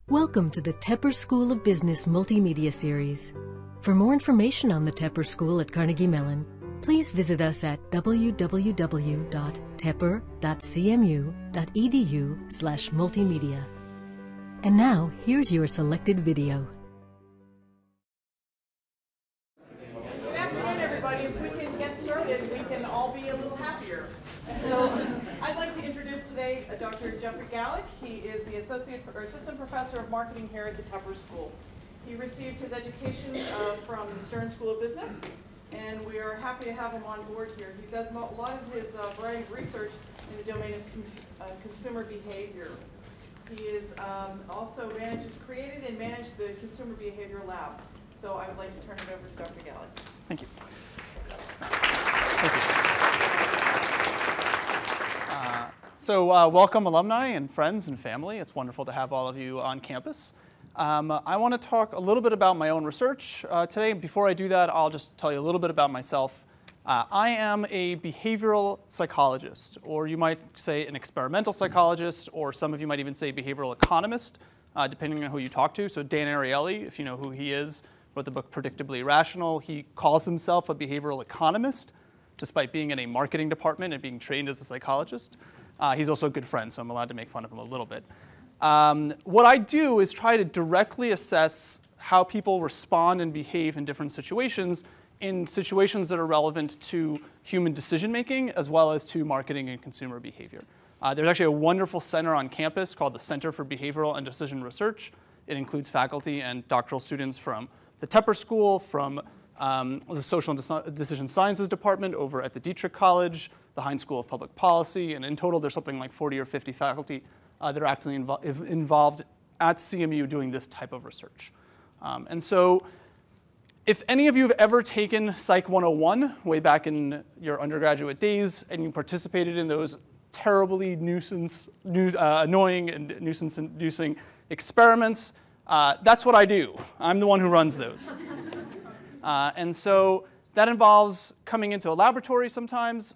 Welcome to the Tepper School of Business Multimedia Series. For more information on the Tepper School at Carnegie Mellon, please visit us at www.tepper.cmu.edu/multimedia. And now, here's your selected video. Good afternoon, everybody. If we can get started, we can all be a little happier. So, I'd like to introduce today Dr. Jeffrey Galak. He is the assistant professor of marketing here at the Tepper School. He received his education from the Stern School of Business, and we are happy to have him on board here. He does a lot of his variety of research in the domain of consumer behavior. He is also created and managed the Consumer Behavior Lab. So I would like to turn it over to Dr. Galak. Thank you. Thank you. Welcome alumni and friends and family. It's wonderful to have all of you on campus. I want to talk a little bit about my own research today. Before I do that, I'll just tell you a little bit about myself. I am a behavioral psychologist, or you might say an experimental psychologist, or some of you might even say behavioral economist, depending on who you talk to. So Dan Ariely, if you know who he is, wrote the book Predictably Rational. He calls himself a behavioral economist, despite being in a marketing department and being trained as a psychologist. He's also a good friend, so I'm allowed to make fun of him a little bit. What I do is try to directly assess how people respond and behave in different situations that are relevant to human decision-making as well as to marketing and consumer behavior. There's actually a wonderful center on campus called the Center for Behavioral and Decision Research. It includes faculty and doctoral students from the Tepper School, from the Social and Decision Sciences Department over at the Dietrich College, the Heinz School of Public Policy, and in total there's something like 40 or 50 faculty that are actually involved at CMU doing this type of research. And so if any of you have ever taken Psych 101 way back in your undergraduate days and you participated in those terribly annoying and nuisance-inducing experiments, that's what I do. I'm the one who runs those. And so that involves coming into a laboratory sometimes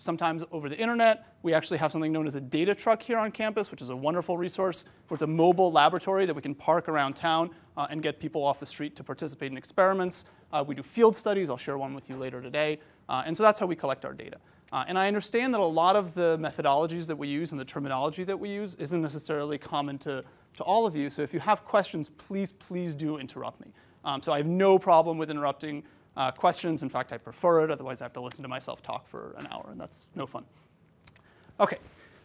over the internet. We actually have something known as a data truck here on campus, which is a wonderful resource, where it's a mobile laboratory that we can park around town and get people off the street to participate in experiments. We do field studies. I'll share one with you later today. And so that's how we collect our data. And I understand that a lot of the methodologies that we use and the terminology that we use isn't necessarily common to all of you. So if you have questions, please do interrupt me. So I have no problem with interrupting questions. In fact, I prefer it. Otherwise, I have to listen to myself talk for an hour, and that's no fun. OK,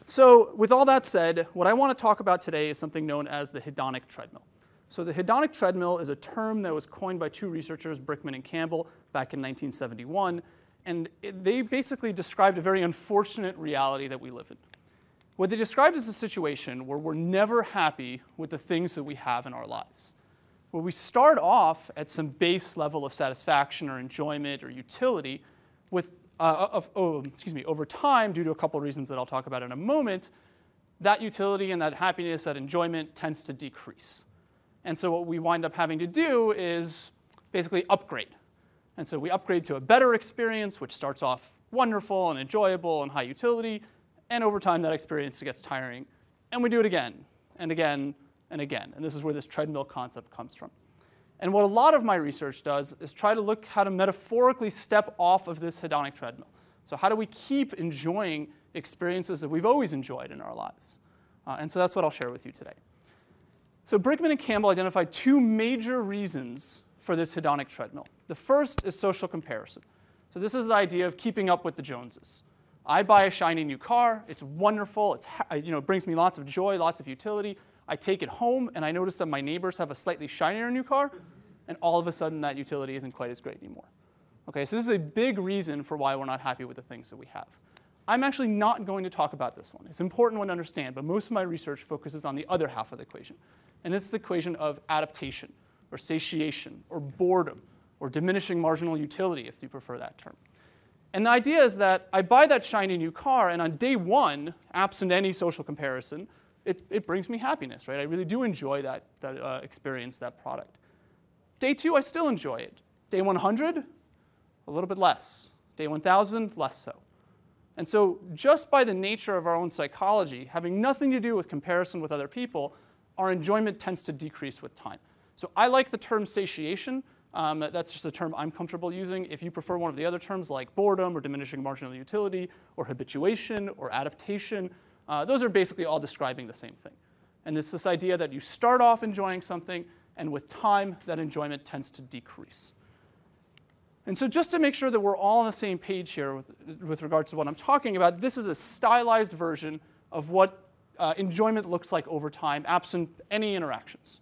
so with all that said, what I want to talk about today is something known as the hedonic treadmill. So the hedonic treadmill is a term that was coined by two researchers, Brickman and Campbell, back in 1971. And they basically described a very unfortunate reality that we live in. What they described is a situation where we're never happy with the things that we have in our lives, where we start off at some base level of satisfaction or enjoyment or utility with, over time, due to a couple of reasons that I'll talk about in a moment, that utility and that happiness, that enjoyment tends to decrease. And so what we wind up having to do is basically upgrade. And so we upgrade to a better experience, which starts off wonderful and enjoyable and high utility. And over time, that experience gets tiring. And we do it again and again and again. And this is where this treadmill concept comes from. And what a lot of my research does is try to look how to metaphorically step off of this hedonic treadmill. So how do we keep enjoying experiences that we've always enjoyed in our lives? And so that's what I'll share with you today. So Brickman and Campbell identified two major reasons for this hedonic treadmill. The first is social comparison. So this is the idea of keeping up with the Joneses. I buy a shiny new car. It's wonderful. It brings me lots of joy, lots of utility. I take it home, and I notice that my neighbors have a slightly shinier new car, and all of a sudden that utility isn't quite as great anymore. Okay, so this is a big reason for why we're not happy with the things that we have. I'm actually not going to talk about this one. It's an important one to understand, but most of my research focuses on the other half of the equation. And it's the equation of adaptation, or satiation, or boredom, or diminishing marginal utility, if you prefer that term. And the idea is that I buy that shiny new car, and on day one, absent any social comparison, it brings me happiness, right? I really do enjoy that experience, that product. Day two, I still enjoy it. Day 100, a little bit less. Day 1,000, less so. And so just by the nature of our own psychology, having nothing to do with comparison with other people, our enjoyment tends to decrease with time. So I like the term satiation. That's just a term I'm comfortable using. If you prefer one of the other terms like boredom or diminishing marginal utility or habituation or adaptation, those are basically all describing the same thing. And it's this idea that you start off enjoying something, and with time, that enjoyment tends to decrease. And so just to make sure that we're all on the same page here with regards to what I'm talking about, this is a stylized version of what enjoyment looks like over time, absent any interactions.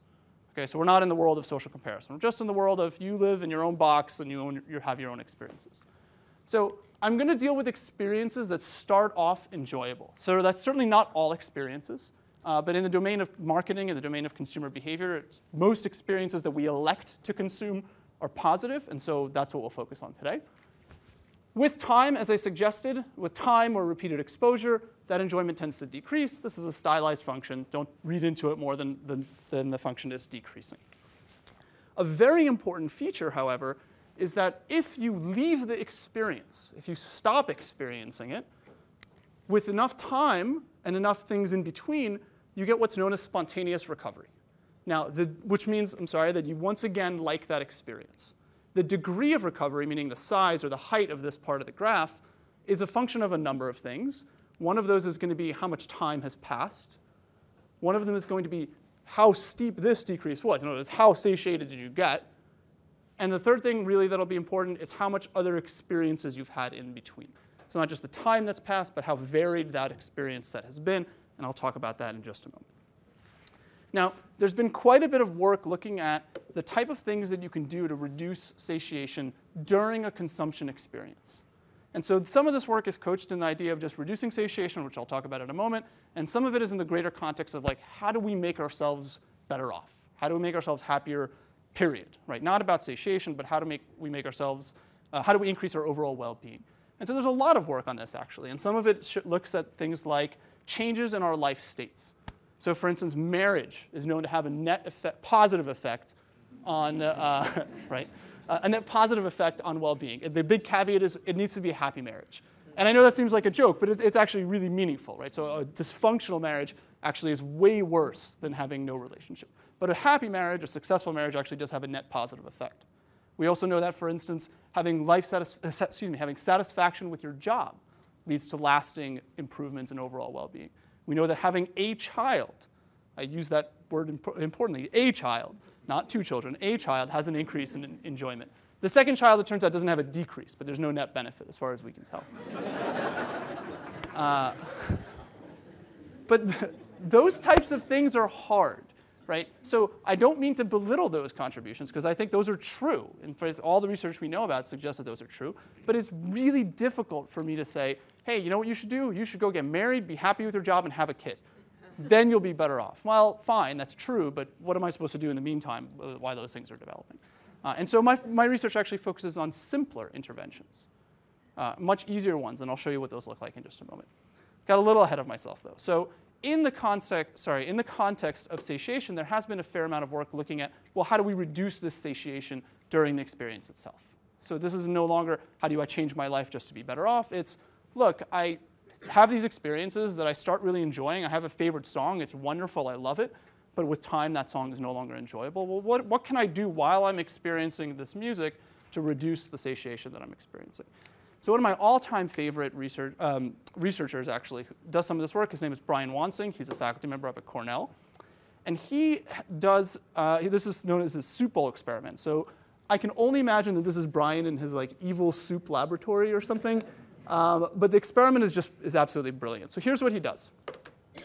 Okay, so we're not in the world of social comparison. We're just in the world of you live in your own box and you have your own experiences. So I'm going to deal with experiences that start off enjoyable. So that's certainly not all experiences. But in the domain of marketing and the domain of consumer behavior, most experiences that we elect to consume are positive, and so that's what we'll focus on today. With time, as I suggested, with time or repeated exposure, that enjoyment tends to decrease. This is a stylized function. Don't read into it more than the function is decreasing. A very important feature, however, is that if you leave the experience, if you stop experiencing it, with enough time and enough things in between, you get what's known as spontaneous recovery. Now, which means, that you once again like that experience. The degree of recovery, meaning the size or the height of this part of the graph, is a function of a number of things. One of those is going to be how much time has passed. One of them is going to be how steep this decrease was. In other words, how satiated did you get? And the third thing really that'll be important is how much other experiences you've had in between. So not just the time that's passed, but how varied that experience set has been. And I'll talk about that in just a moment. Now, there's been quite a bit of work looking at the type of things that you can do to reduce satiation during a consumption experience. And so some of this work is couched in the idea of just reducing satiation, which I'll talk about in a moment. And some of it is in the greater context of, like, how do we make ourselves better off? How do we make ourselves happier, period? Right? Not about satiation, but how do we make ourselves, how do we increase our overall well-being? And so there's a lot of work on this, actually. And some of it looks at things like changes in our life states. So for instance, marriage is known to have a net positive effect on, a net positive effect on well-being. The big caveat is it needs to be a happy marriage. And I know that seems like a joke, but it's actually really meaningful, right? So a dysfunctional marriage actually is way worse than having no relationship. But a happy marriage, a successful marriage, actually does have a net positive effect. We also know that, for instance, having satisfaction with your job leads to lasting improvements in overall well-being. We know that having a child, I use that word importantly, a child, not two children, a child has an increase in enjoyment. The second child, it turns out, doesn't have a decrease, but there's no net benefit as far as we can tell. But those types of things are hard, right? So I don't mean to belittle those contributions, because I think those are true. And for all the research we know about suggests that those are true. But it's really difficult for me to say, hey, you know what you should do? You should go get married, be happy with your job, and have a kid. Then you'll be better off. Well, fine, that's true, but what am I supposed to do in the meantime while those things are developing? And so my research actually focuses on simpler interventions, much easier ones, and I'll show you what those look like in just a moment. Got a little ahead of myself, though. So in the context of satiation, there has been a fair amount of work looking at, well, how do we reduce this satiation during the experience itself? So this is no longer, how do I change my life just to be better off? It's, look, I have these experiences that I start really enjoying. I have a favorite song. It's wonderful. I love it. But with time, that song is no longer enjoyable. Well, what can I do while I'm experiencing this music to reduce the satiation that I'm experiencing? So one of my all-time favorite researchers, actually, who does some of this work, his name is Brian Wansing. He's a faculty member up at Cornell. And he does, this is known as his soup bowl experiment. So I can only imagine that this is Brian in his evil soup laboratory or something. But the experiment is absolutely brilliant. So here's what he does.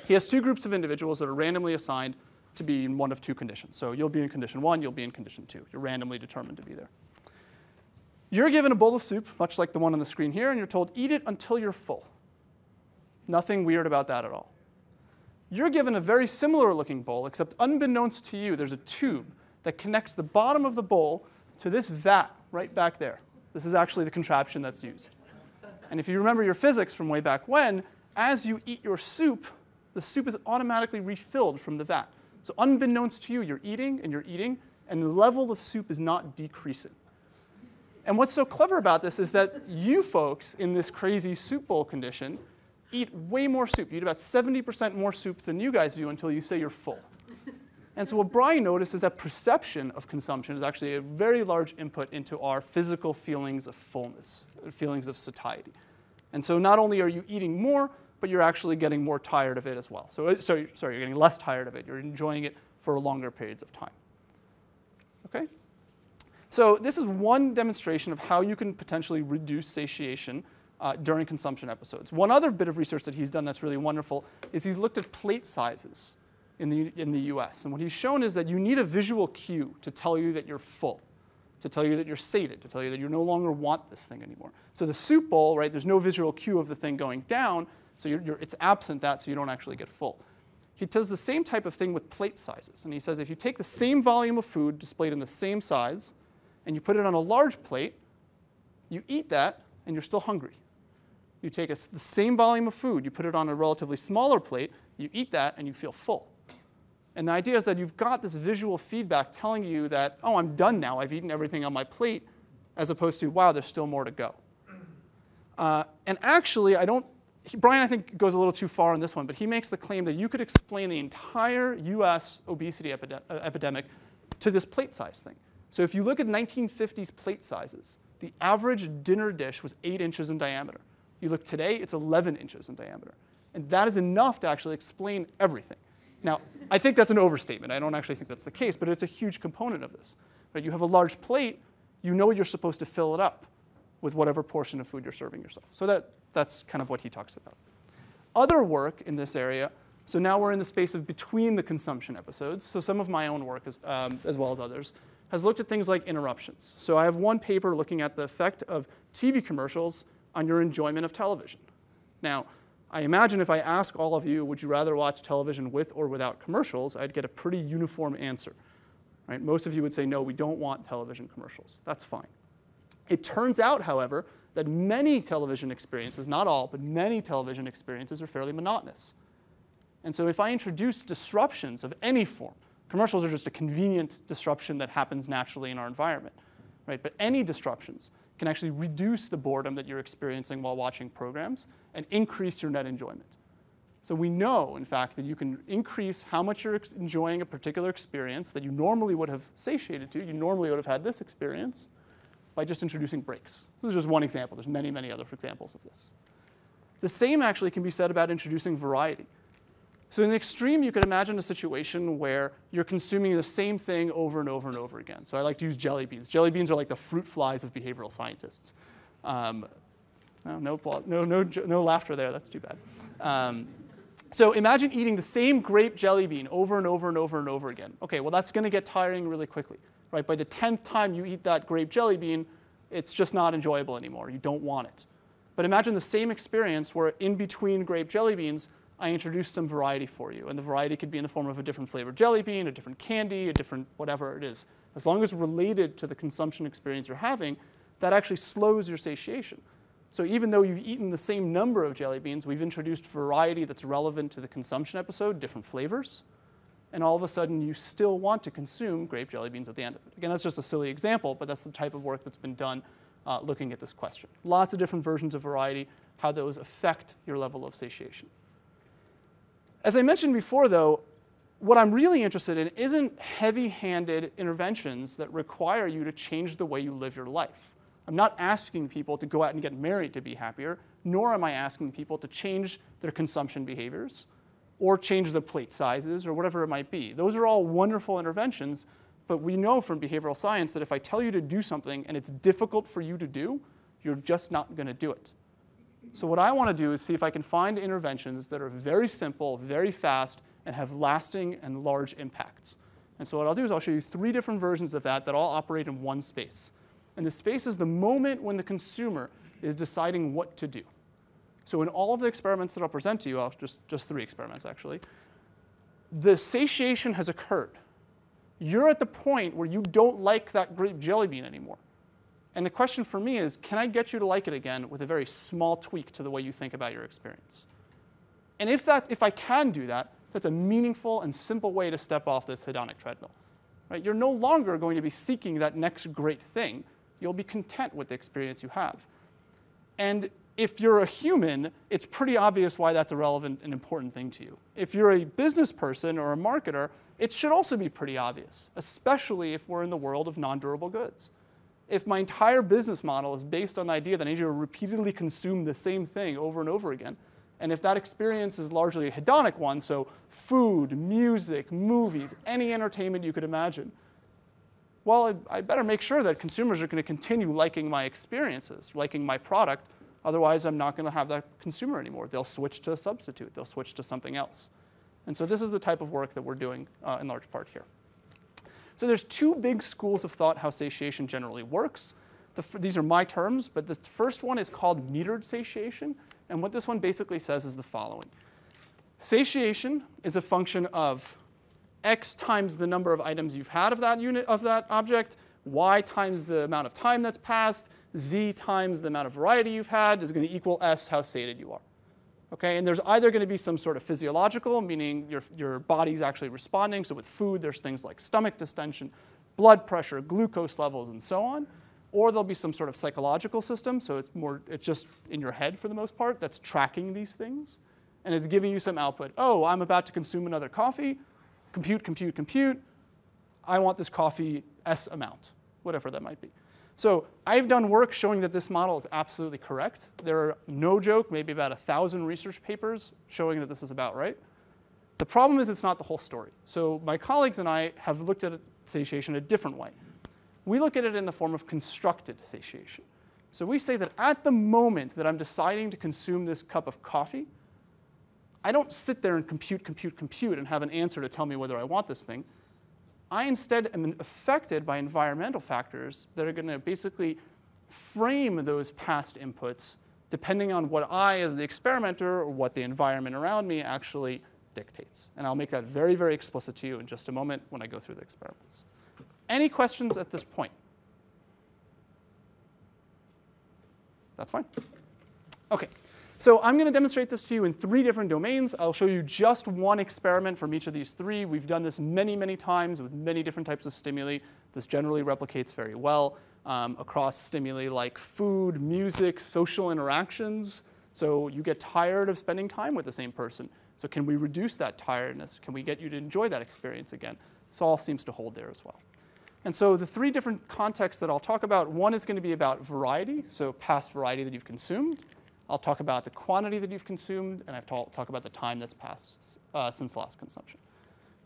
He has two groups of individuals that are randomly assigned to be in one of two conditions. So you'll be in condition 1, you'll be in condition 2. You're randomly determined to be there. You're given a bowl of soup, much like the one on the screen here, and you're told, eat it until you're full. Nothing weird about that at all. You're given a very similar looking bowl, except unbeknownst to you, there's a tube that connects the bottom of the bowl to this vat right back there. This is actually the contraption that's used. And if you remember your physics from way back when, as you eat your soup, the soup is automatically refilled from the vat. So unbeknownst to you, you're eating, and the level of soup is not decreasing. And what's so clever about this is that you folks in this crazy soup bowl condition eat way more soup. You eat about 70% more soup than you guys do until you say you're full. And so what Brian noticed is that perception of consumption is actually a very large input into our physical feelings of fullness, feelings of satiety. And so not only are you eating more, but you're actually getting more tired of it as well. So, sorry, you're getting less tired of it. You're enjoying it for longer periods of time. Okay? So this is one demonstration of how you can potentially reduce satiation during consumption episodes. One other bit of research that he's done that's really wonderful is he's looked at plate sizes in the US. And what he's shown is that you need a visual cue to tell you that you're full, to tell you that you're sated, to tell you that you no longer want this thing anymore. So the soup bowl, right, there's no visual cue of the thing going down, so it's absent that, so you don't actually get full. He does the same type of thing with plate sizes. And he says if you take the same volume of food displayed in the same size, and you put it on a large plate, you eat that, and you're still hungry. You take the same volume of food, you put it on a relatively smaller plate, you eat that, and you feel full. And the idea is that you've got this visual feedback telling you that, oh, I'm done now. I've eaten everything on my plate, as opposed to, wow, there's still more to go. And actually, Brian, I think, goes a little too far on this one, but he makes the claim that you could explain the entire US obesity epidemic to this plate size thing. So if you look at 1950s plate sizes, the average dinner dish was 8 inches in diameter. You look today, it's 11 inches in diameter. And that is enough to actually explain everything. Now, I think that's an overstatement. I don't actually think that's the case, but it's a huge component of this. Right? You have a large plate, you know you're supposed to fill it up with whatever portion of food you're serving yourself. So that's kind of what he talks about. Other work in this area, so now we're in the space of between the consumption episodes, so some of my own work, as well as others, has looked at things like interruptions. So I have one paper looking at the effect of TV commercials on your enjoyment of television. Now, I imagine if I ask all of you, would you rather watch television with or without commercials, I'd get a pretty uniform answer. Right? Most of you would say, no, we don't want television commercials. That's fine. It turns out, however, that many television experiences, not all, but many television experiences are fairly monotonous. And so if I introduce disruptions of any form, commercials are just a convenient disruption that happens naturally in our environment, right? But any disruptions can actually reduce the boredom that you're experiencing while watching programs and increase your net enjoyment. So we know, in fact, that you can increase how much you're enjoying a particular experience that you normally would have satiated to, you normally would have had this experience, by just introducing breaks. This is just one example. There's many, many other examples of this. The same actually can be said about introducing variety. So in the extreme, you could imagine a situation where you're consuming the same thing over and over and over again. So I like to use jelly beans. Jelly beans are like the fruit flies of behavioral scientists. No laughter there. That's too bad. So imagine eating the same grape jelly bean over and over and over and over again. OK, well, that's going to get tiring really quickly. Right? By the 10th time you eat that grape jelly bean, it's just not enjoyable anymore. You don't want it. But imagine the same experience where in between grape jelly beans, I introduced some variety for you. And the variety could be in the form of a different flavored jelly bean, a different candy, a different whatever it is. As long as related to the consumption experience you're having, that actually slows your satiation. So even though you've eaten the same number of jelly beans, we've introduced variety that's relevant to the consumption episode, different flavors. And all of a sudden, you still want to consume grape jelly beans at the end of it. Again, that's just a silly example, but that's the type of work that's been done looking at this question. Lots of different versions of variety, how those affect your level of satiation. As I mentioned before, though, what I'm really interested in isn't heavy-handed interventions that require you to change the way you live your life. I'm not asking people to go out and get married to be happier, nor am I asking people to change their consumption behaviors or change the plate sizes or whatever it might be. Those are all wonderful interventions, but we know from behavioral science that if I tell you to do something and it's difficult for you to do, you're just not going to do it. So what I want to do is see if I can find interventions that are very simple, very fast, and have lasting and large impacts. And so what I'll do is I'll show you 3 different versions of that all operate in one space. And the space is the moment when the consumer is deciding what to do. So in all of the experiments that I'll present to you, just 3 experiments actually, the satiation has occurred. You're at the point where you don't like that grape jelly bean anymore. And the question for me is, can I get you to like it again with a very small tweak to the way you think about your experience? And if I can do that, that's a meaningful and simple way to step off this hedonic treadmill. Right? You're no longer going to be seeking that next great thing. You'll be content with the experience you have. And if you're a human, it's pretty obvious why that's a relevant and important thing to you. If you're a business person or a marketer, it should also be pretty obvious, especially if we're in the world of non-durable goods. If my entire business model is based on the idea that I need to repeatedly consume the same thing over and over again, and if that experience is largely a hedonic one, so food, music, movies, any entertainment you could imagine, well, I better make sure that consumers are going to continue liking my experiences, liking my product. Otherwise, I'm not going to have that consumer anymore. They'll switch to a substitute. They'll switch to something else. And so this is the type of work that we're doing in large part here. So there's two big schools of thought how satiation generally works. These are my terms, but the first one is called metered satiation. And what this one basically says is the following. Satiation is a function of x times the number of items you've had of that unit of that object, y times the amount of time that's passed, z times the amount of variety you've had is going to equal s how sated you are. Okay, and there's either going to be some sort of physiological, meaning your body's actually responding. So with food, there's things like stomach distension, blood pressure, glucose levels, and so on. Or there'll be some sort of psychological system. So it's just in your head for the most part that's tracking these things. And it's giving you some output. Oh, I'm about to consume another coffee. Compute, compute, compute. I want this coffee S amount, whatever that might be. So I've done work showing that this model is absolutely correct. There are, no joke, maybe about 1,000 research papers showing that this is about right. The problem is it's not the whole story. So my colleagues and I have looked at satiation a different way. We look at it in the form of constructed satiation. So we say that at the moment that I'm deciding to consume this cup of coffee, I don't sit there and compute, compute, compute and have an answer to tell me whether I want this thing. I instead am affected by environmental factors that are going to basically frame those past inputs depending on what I, as the experimenter, or what the environment around me actually dictates. And I'll make that very, very explicit to you in just a moment when I go through the experiments. Any questions at this point? That's fine. OK. So I'm going to demonstrate this to you in 3 different domains. I'll show you just one experiment from each of these 3. We've done this many, many times with many different types of stimuli. This generally replicates very well across stimuli like food, music, social interactions. So you get tired of spending time with the same person. So can we reduce that tiredness? Can we get you to enjoy that experience again? This all seems to hold there as well. And so the 3 different contexts that I'll talk about, one is going to be about variety, so past variety that you've consumed. I'll talk about the quantity that you've consumed, and I'll talk about the time that's passed since last consumption.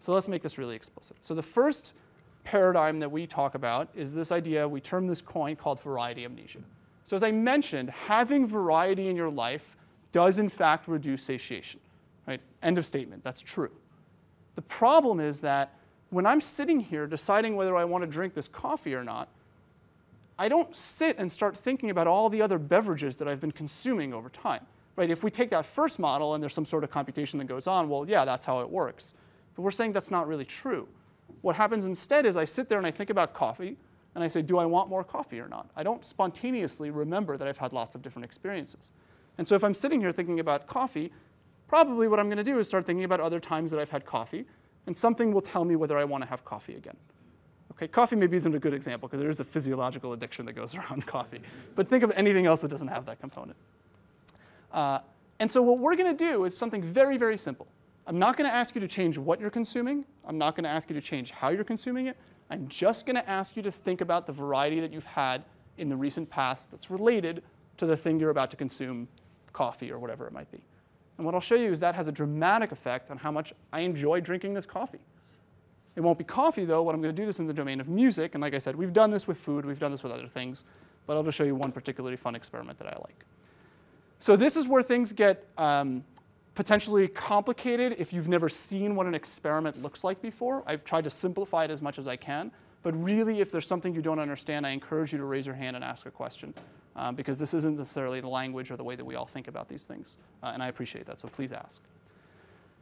So let's make this really explicit. So the first paradigm that we talk about is this idea, we term this coin called variety amnesia. So as I mentioned, having variety in your life does in fact reduce satiation. Right? End of statement, that's true. The problem is that when I'm sitting here deciding whether I want to drink this coffee or not, I don't sit and start thinking about all the other beverages that I've been consuming over time. Right? If we take that first model and there's some sort of computation that goes on, well, yeah, that's how it works. But we're saying that's not really true. What happens instead is I sit there and I think about coffee, and I say, do I want more coffee or not? I don't spontaneously remember that I've had lots of different experiences. And so if I'm sitting here thinking about coffee, probably what I'm going to do is start thinking about other times that I've had coffee, and something will tell me whether I want to have coffee again. Okay, coffee maybe isn't a good example because there is a physiological addiction that goes around coffee. But think of anything else that doesn't have that component. And so what we're going to do is something very, very simple. I'm not going to ask you to change what you're consuming. I'm not going to ask you to change how you're consuming it. I'm just going to ask you to think about the variety that you've had in the recent past that's related to the thing you're about to consume, coffee or whatever it might be. And what I'll show you is that has a dramatic effect on how much I enjoy drinking this coffee. It won't be coffee, though. What I'm going to do this in the domain of music. And like I said, we've done this with food. We've done this with other things. But I'll just show you one particularly fun experiment that I like. So this is where things get potentially complicated if you've never seen what an experiment looks like before. I've tried to simplify it as much as I can. But really, if there's something you don't understand, I encourage you to raise your hand and ask a question. Because this isn't necessarily the language or the way that we all think about these things. And I appreciate that, so please ask.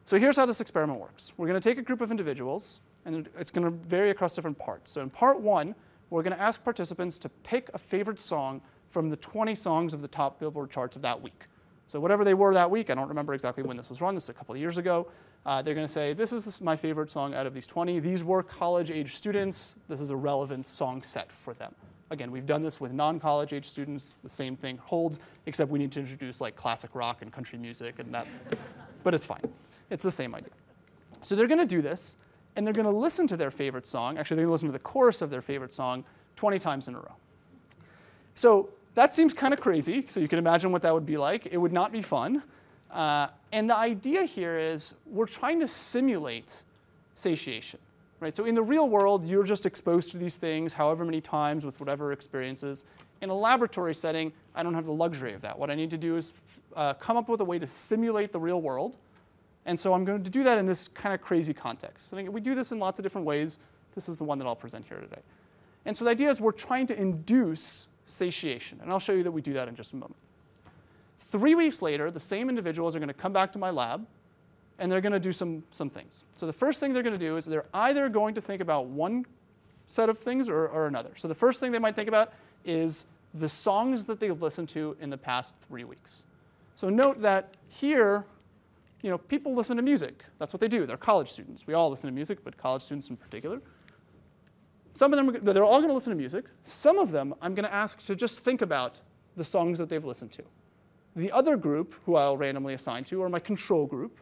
So here's how this experiment works. We're going to take a group of individuals, and it's going to vary across different parts. So in part 1, we're going to ask participants to pick a favorite song from the 20 songs of the top Billboard charts of that week. So whatever they were that week, I don't remember exactly when this was run. This is a couple of years ago. They're going to say, this is my favorite song out of these 20. These were college-age students. This is a relevant song set for them. Again, we've done this with non-college-age students. The same thing holds, except we need to introduce like classic rock and country music and that. But it's fine. It's the same idea. So they're going to do this. and they're going to listen to their favorite song. Actually, they're going to listen to the chorus of their favorite song 20 times in a row. So that seems kind of crazy. So you can imagine what that would be like. It would not be fun. And the idea here is we're trying to simulate satiation. Right? So in the real world, you're just exposed to these things however many times with whatever experiences. In a laboratory setting, I don't have the luxury of that. What I need to do is come up with a way to simulate the real world. And so I'm going to do that in this kind of crazy context. And we do this in lots of different ways. This is the one that I'll present here today. And so the idea is we're trying to induce satiation. And I'll show you that we do that in just a moment. 3 weeks later, the same individuals are going to come back to my lab, and they're going to do some things. So the first thing they're going to do is they're either going to think about one set of things or another. So the first thing they might think about is the songs that they've listened to in the past 3 weeks. So note that here, people listen to music. That's what they do. They're college students. We all listen to music, but college students in particular. Some of them, they're all going to listen to music. Some of them, I'm going to ask to just think about the songs that they've listened to. The other group, who I'll randomly assign to, are my control group.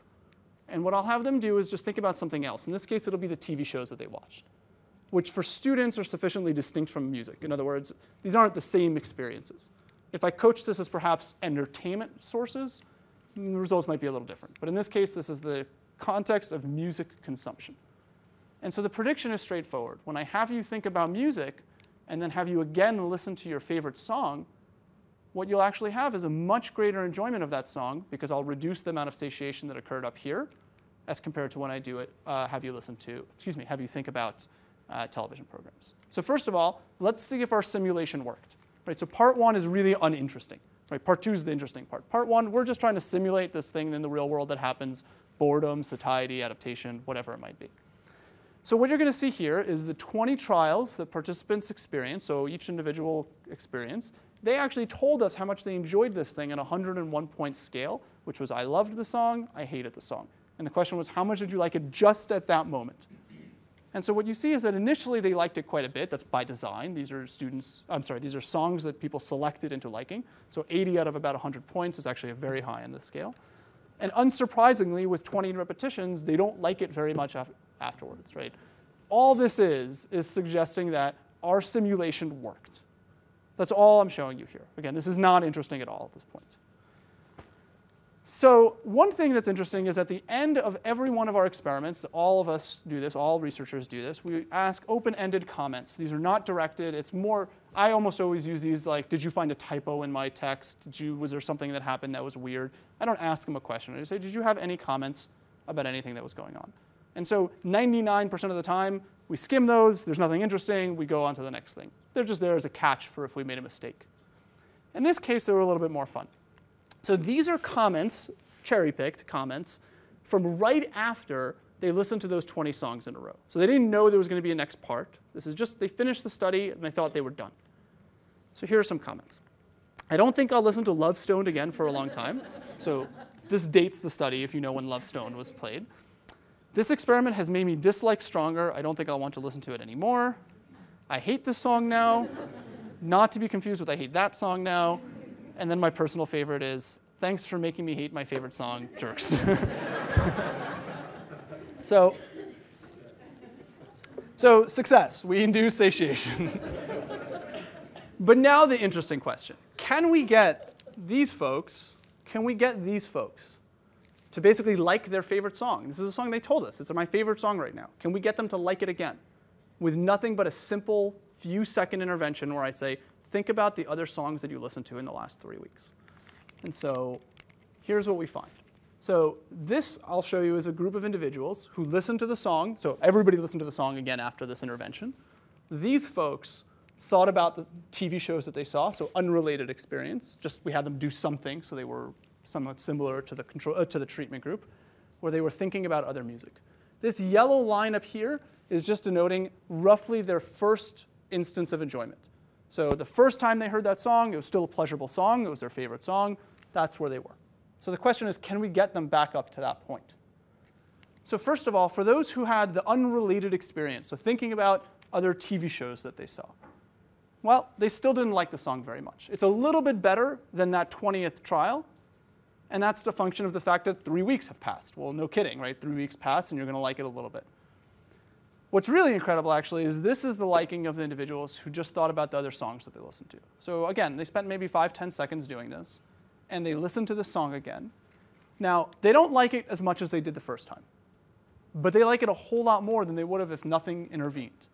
And what I'll have them do is just think about something else. In this case, it'll be the TV shows that they watched, which for students are sufficiently distinct from music. In other words, these aren't the same experiences. If I coach this as perhaps entertainment sources, the results might be a little different. But in this case, this is the context of music consumption. And so the prediction is straightforward. When I have you think about music and then have you again listen to your favorite song, what you'll actually have is a much greater enjoyment of that song because I'll reduce the amount of satiation that occurred up here as compared to when I do it, have you think about television programs. So first of all, let's see if our simulation worked. Right, so part one is really uninteresting. Right, part two is the interesting part. Part one, we're just trying to simulate this thing in the real world that happens, boredom, satiety, adaptation, whatever it might be. So what you're going to see here is the 20 trials that participants experienced, so each individual experience. They actually told us how much they enjoyed this thing on a 101-point scale, which was I loved the song, I hated the song. And the question was, how much did you like it just at that moment? And so what you see is that initially they liked it quite a bit. That's by design. These are these are songs that people selected into liking. So 80 out of about 100 points is actually very high on this scale. And unsurprisingly, with 20 repetitions, they don't like it very much afterwards, right? All this is suggesting that our simulation worked. That's all I'm showing you here. Again, this is not interesting at all at this point. So one thing that's interesting is at the end of every one of our experiments, all of us do this, all researchers do this, we ask open-ended comments. These are not directed. It's more, I almost always use these like, did you find a typo in my text? Was there something that happened that was weird? I don't ask them a question. I just say, did you have any comments about anything that was going on? And so 99% of the time, we skim those. There's nothing interesting. We go on to the next thing. They're just there as a catch for if we made a mistake. In this case, they were a little bit more fun. So these are comments, cherry-picked comments, from right after they listened to those 20 songs in a row. So they didn't know there was going to be a next part. This is just, they finished the study, and they thought they were done. So here are some comments. I don't think I'll listen to Love Stoned again for a long time. So this dates the study if you know when Love Stoned was played. This experiment has made me dislike Stronger. I don't think I'll want to listen to it anymore. I hate this song now. Not to be confused with I hate that song now. And then my personal favorite is, thanks for making me hate my favorite song, jerks. So success. We induce satiation. But now the interesting question. Can we get these folks to basically like their favorite song? This is a song they told us. It's my favorite song right now. Can we get them to like it again with nothing but a simple few-second intervention where I say, think about the other songs that you listened to in the last 3 weeks. And so here's what we find. So this, I'll show you, is a group of individuals who listened to the song. So everybody listened to the song again after this intervention. These folks thought about the TV shows that they saw, so unrelated experience. Just we had them do something, so they were somewhat similar to the treatment group, where they were thinking about other music. This yellow line up here is just denoting roughly their first instance of enjoyment. So the first time they heard that song, it was still a pleasurable song. It was their favorite song. That's where they were. So the question is, can we get them back up to that point? So first of all, for those who had the unrelated experience, so thinking about other TV shows that they saw, well, they still didn't like the song very much. It's a little bit better than that 20th trial, and that's the function of the fact that 3 weeks have passed. Well, no kidding, right? 3 weeks pass, and you're going to like it a little bit. What's really incredible, actually, is this is the liking of the individuals who just thought about the other songs that they listened to. So again, they spent maybe 5-10 seconds doing this, and they listened to the song again. Now, they don't like it as much as they did the first time, but they like it a whole lot more than they would have if nothing intervened.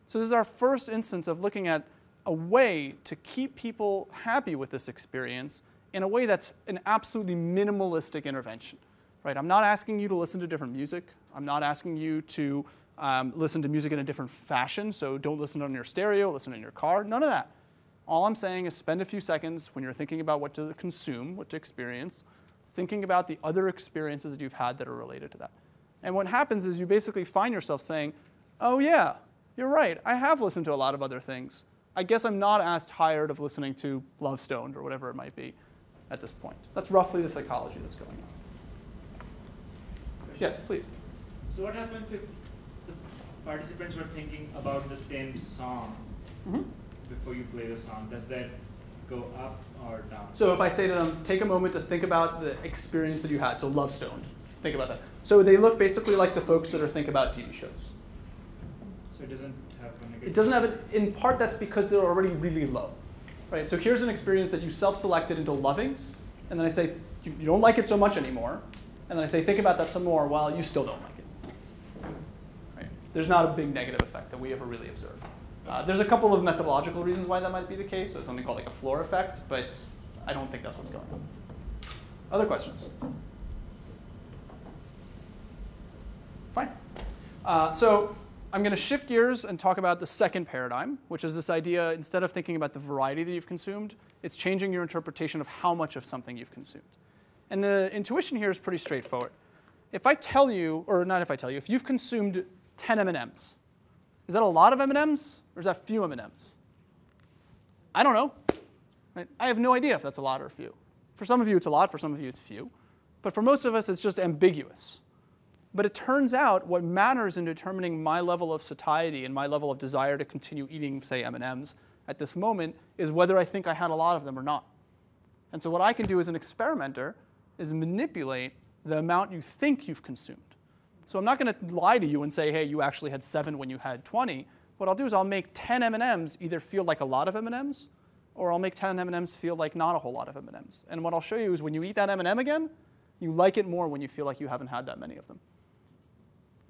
So this is our first instance of looking at a way to keep people happy with this experience in a way that's an absolutely minimalistic intervention. Right? I'm not asking you to listen to different music. I'm not asking you to listen to music in a different fashion, so don't listen on your stereo, listen in your car, none of that. All I'm saying is spend a few seconds when you're thinking about what to consume, what to experience, thinking about the other experiences that you've had that are related to that. And what happens is you basically find yourself saying, oh yeah, you're right, I have listened to a lot of other things. I guess I'm not as tired of listening to Love Stoned or whatever it might be at this point. That's roughly the psychology that's going on. Yes, please. So what happens if the participants were thinking about the same song before you play the song? Does that go up or down? So if I say to them, take a moment to think about the experience that you had, so Love Stoned, think about that. So they look basically like the folks that are think about TV shows. So it doesn't have a negative? It doesn't have it, in part that's because they're already really low. Right? So here's an experience that you self-selected into loving, and then I say, you don't like it so much anymore. And then I say, think about that some more while you still don't like it. Right? There's not a big negative effect that we ever really observe. There's a couple of methodological reasons why that might be the case. So something called like a floor effect, but I don't think that's what's going on. Other questions? Fine. So I'm going to shift gears and talk about the second paradigm, which is this idea, instead of thinking about the variety that you've consumed, it's changing your interpretation of how much of something you've consumed. And the intuition here is pretty straightforward. If I tell you, or not if I tell you, if you've consumed 10 M&Ms, is that a lot of M&Ms or is that few M&Ms? I don't know. Right? I have no idea if that's a lot or few. For some of you it's a lot, for some of you it's few. But for most of us it's just ambiguous. But it turns out what matters in determining my level of satiety and my level of desire to continue eating, say, M&Ms at this moment is whether I think I had a lot of them or not. And so what I can do as an experimenter is manipulate the amount you think you've consumed. So I'm not going to lie to you and say, hey, you actually had 7 when you had 20. What I'll do is I'll make 10 M&Ms either feel like a lot of M&Ms, or I'll make 10 M&Ms feel like not a whole lot of M&Ms. And what I'll show you is when you eat that M&M again, you like it more when you feel like you haven't had that many of them.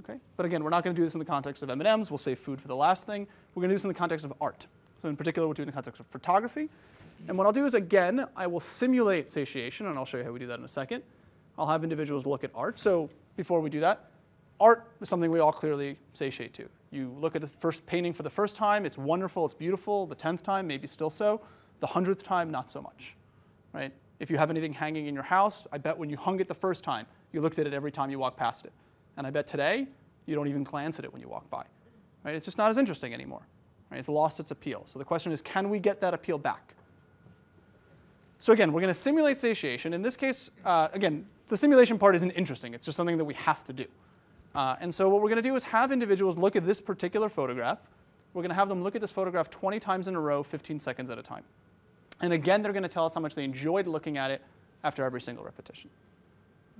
Okay? But again, we're not going to do this in the context of M&Ms. We'll save food for the last thing. We're going to do this in the context of art. So in particular, we'll do it in the context of photography. And what I'll do is, again, I will simulate satiation, and I'll show you how we do that in a second. I'll have individuals look at art. So before we do that, art is something we all clearly satiate to. You look at the first painting for the first time, it's wonderful, it's beautiful. The 10th time, maybe still so. The 100th time, not so much. Right? If you have anything hanging in your house, I bet when you hung it the first time, you looked at it every time you walked past it. And I bet today, you don't even glance at it when you walk by. Right? It's just not as interesting anymore. Right? It's lost its appeal. So the question is, can we get that appeal back? So again, we're going to simulate satiation. In this case, again, the simulation part isn't interesting. It's just something that we have to do. And so what we're going to do is have individuals look at this particular photograph. We're going to have them look at this photograph 20 times in a row, 15 seconds at a time. And again, they're going to tell us how much they enjoyed looking at it after every single repetition.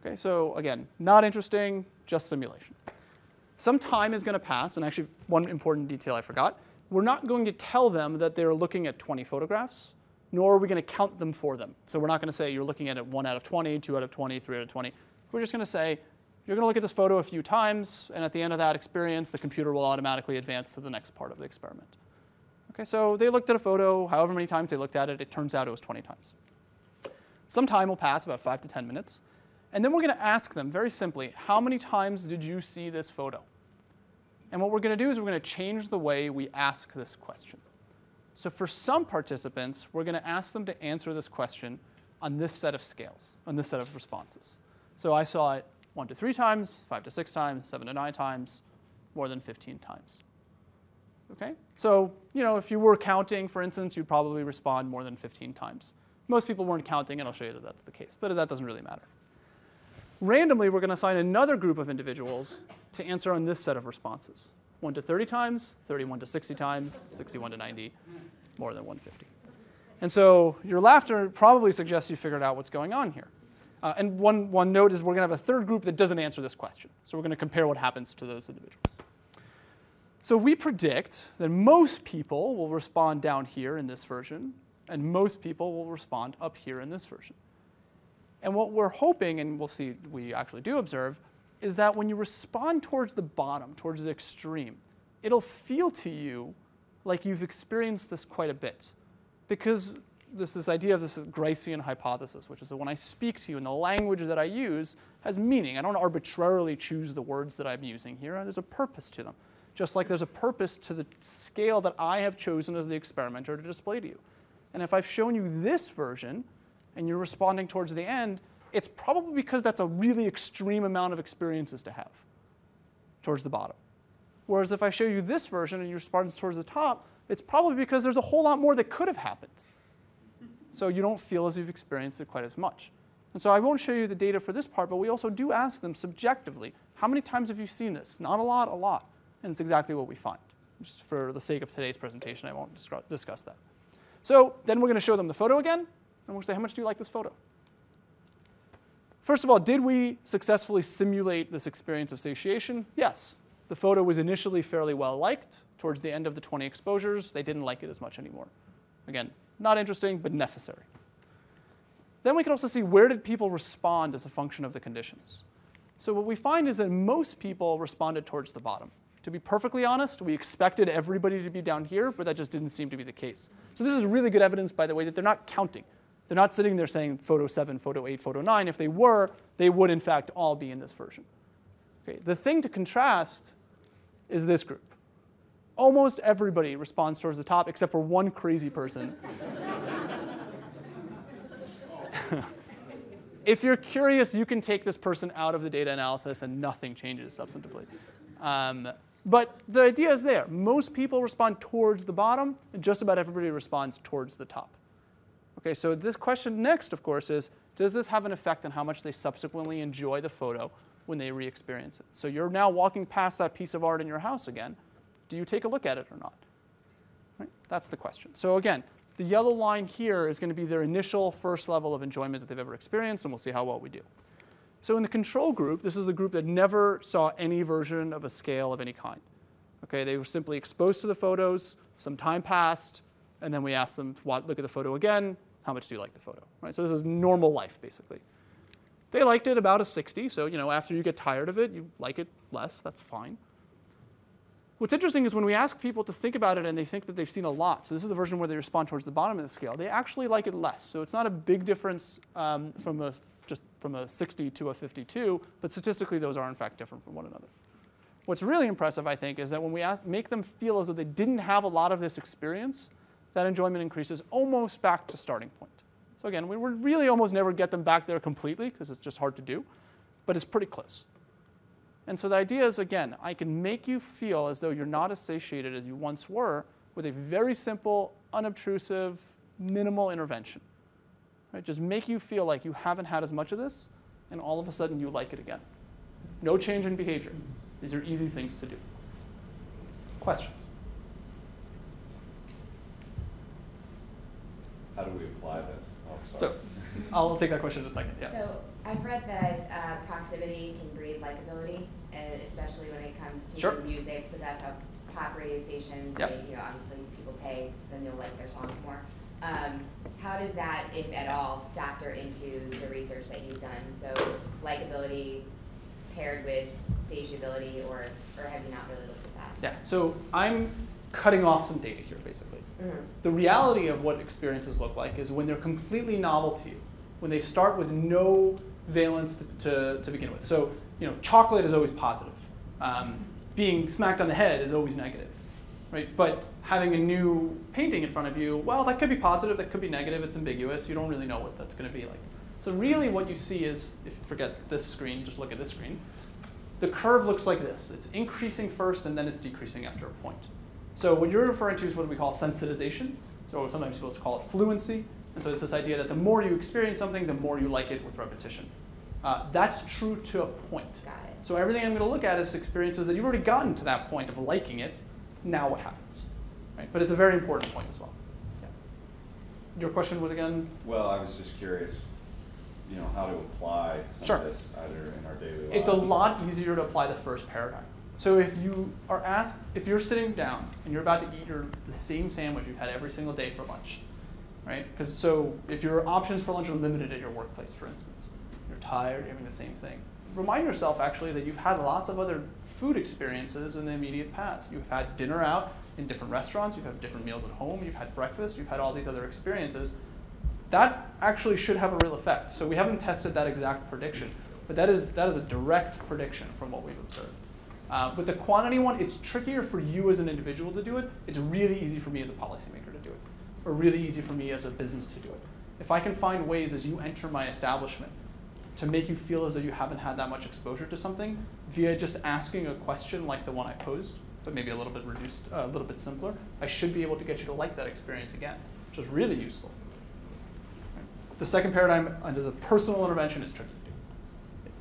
Okay, so again, not interesting, just simulation. Some time is going to pass, and actually one important detail I forgot. We're not going to tell them that they're looking at 20 photographs, nor are we going to count them for them. So we're not going to say you're looking at it 1 out of 20, 2 out of 20, 3 out of 20. We're just going to say you're going to look at this photo a few times, and at the end of that experience, the computer will automatically advance to the next part of the experiment. Okay, so they looked at a photo, however many times they looked at it, it turns out it was 20 times. Some time will pass, about 5 to 10 minutes, and then we're going to ask them very simply, how many times did you see this photo? And what we're going to do is we're going to change the way we ask this question. So for some participants, we're going to ask them to answer this question on this set of scales, on this set of responses. So I saw it 1 to 3 times, 5 to 6 times, 7 to 9 times, more than 15 times. Okay? So if you were counting, for instance, you'd probably respond more than 15 times. Most people weren't counting, and I'll show you that that's the case. But that doesn't really matter. Randomly, we're going to assign another group of individuals to answer on this set of responses. 1 to 30 times, 31 to 60 times, 61 to 90, more than 150. And so your laughter probably suggests you figured out what's going on here. And one note is we're going to have a third group that doesn't answer this question. So we're going to compare what happens to those individuals. So we predict that most people will respond down here in this version, and most people will respond up here in this version. And what we're hoping, and we'll see we actually do observe, is that when you respond towards the bottom, towards the extreme, it'll feel to you like you've experienced this quite a bit. Because there's this idea of this Gricean hypothesis, which is that when I speak to you and the language that I use has meaning. I don't arbitrarily choose the words that I'm using here. There's a purpose to them. Just like there's a purpose to the scale that I have chosen as the experimenter to display to you. And if I've shown you this version, and you're responding towards the end, it's probably because that's a really extreme amount of experiences to have towards the bottom. Whereas if I show you this version and you respond towards the top, it's probably because there's a whole lot more that could have happened. So you don't feel as you've experienced it quite as much. And so I won't show you the data for this part, but we also do ask them subjectively, how many times have you seen this? Not a lot, a lot. And it's exactly what we find. Just for the sake of today's presentation, I won't discuss that. So then we're going to show them the photo again, and we're going to say, how much do you like this photo? First of all, did we successfully simulate this experience of satiation? Yes. The photo was initially fairly well liked. Towards the end of the 20 exposures, they didn't like it as much anymore. Again, not interesting, but necessary. Then we can also see where did people respond as a function of the conditions. So what we find is that most people responded towards the bottom. To be perfectly honest, we expected everybody to be down here, but that just didn't seem to be the case. So this is really good evidence, by the way, that they're not counting. They're not sitting there saying photo 7, photo 8, photo 9. If they were, they would, in fact, all be in this version. Okay, the thing to contrast is this group. Almost everybody responds towards the top, except for one crazy person. If you're curious, you can take this person out of the data analysis, and nothing changes substantively. But the idea is there. Most people respond towards the bottom, and just about everybody responds towards the top. Okay, so this question next, of course, is, does this have an effect on how much they subsequently enjoy the photo when they re-experience it? So you're now walking past that piece of art in your house again. Do you take a look at it or not? Right? That's the question. So again, the yellow line here is going to be their initial first level of enjoyment that they've ever experienced, and we'll see how well we do. So in the control group, this is the group that never saw any version of a scale of any kind. Okay, they were simply exposed to the photos, some time passed, and then we asked them to look at the photo again. How much do you like the photo? Right? So this is normal life, basically. They liked it about a 60, so after you get tired of it, you like it less. That's fine. What's interesting is when we ask people to think about it and they think that they've seen a lot, so this is the version where they respond towards the bottom of the scale, they actually like it less. So it's not a big difference from a 60 to a 52, but statistically those are in fact different from one another. What's really impressive, I think, is that when we make them feel as though they didn't have a lot of this experience, that enjoyment increases almost back to starting point. So again, we would really almost never get them back there completely, because it's just hard to do, but it's pretty close. And so the idea is, again, I can make you feel as though you're not as satiated as you once were with a very simple, unobtrusive, minimal intervention. Right? Just make you feel like you haven't had as much of this, and all of a sudden you like it again. No change in behavior. These are easy things to do. Questions? How do we apply this? Oh, so I'll take that question in a second. Yeah. So I've read that proximity can breed likability, especially when it comes to Sure. music. So that's how pop radio stations, Yep. obviously people pay, then they'll like their songs more. How does that, if at all, factor into the research that you've done? So likability paired with satiability, or have you not really looked at that? Yeah. So I'm cutting off some data here, basically. Mm-hmm. The reality of what experiences look like is when they're completely novel to you, when they start with no valence to begin with. So chocolate is always positive. Being smacked on the head is always negative. Right? But having a new painting in front of you, well, that could be positive, that could be negative, it's ambiguous, you don't really know what that's going to be like. So really what you see is, if you forget this screen, just look at this screen, the curve looks like this. It's increasing first and then it's decreasing after a point. So what you're referring to is what we call sensitization. So sometimes people call it fluency. And so it's this idea that the more you experience something, the more you like it with repetition. That's true to a point. Got it. So everything I'm going to look at is experiences that you've already gotten to that point of liking it. Now what happens? Right? But it's a very important point as well. Yeah. Your question was again? Well, I was just curious. how to apply some Sure. of this either in our daily lives? It's a lot easier to apply the first paradigm. So if you are asked, if you're sitting down and you're about to eat the same sandwich you've had every single day for lunch, right? So if your options for lunch are limited at your workplace, for instance, you're tired, you're having the same thing. Remind yourself, actually, that you've had lots of other food experiences in the immediate past. You've had dinner out in different restaurants, you've had different meals at home, you've had breakfast, you've had all these other experiences. That actually should have a real effect. So we haven't tested that exact prediction, but that is a direct prediction from what we've observed. With the quantity one, it's trickier for you as an individual to do it. It's really easy for me as a policymaker to do it, or really easy for me as a business to do it. If I can find ways as you enter my establishment to make you feel as though you haven't had that much exposure to something via just asking a question like the one I posed, but maybe a little bit reduced, a little bit simpler, I should be able to get you to like that experience again, which is really useful. Right. The second paradigm under the personal intervention is tricky to do.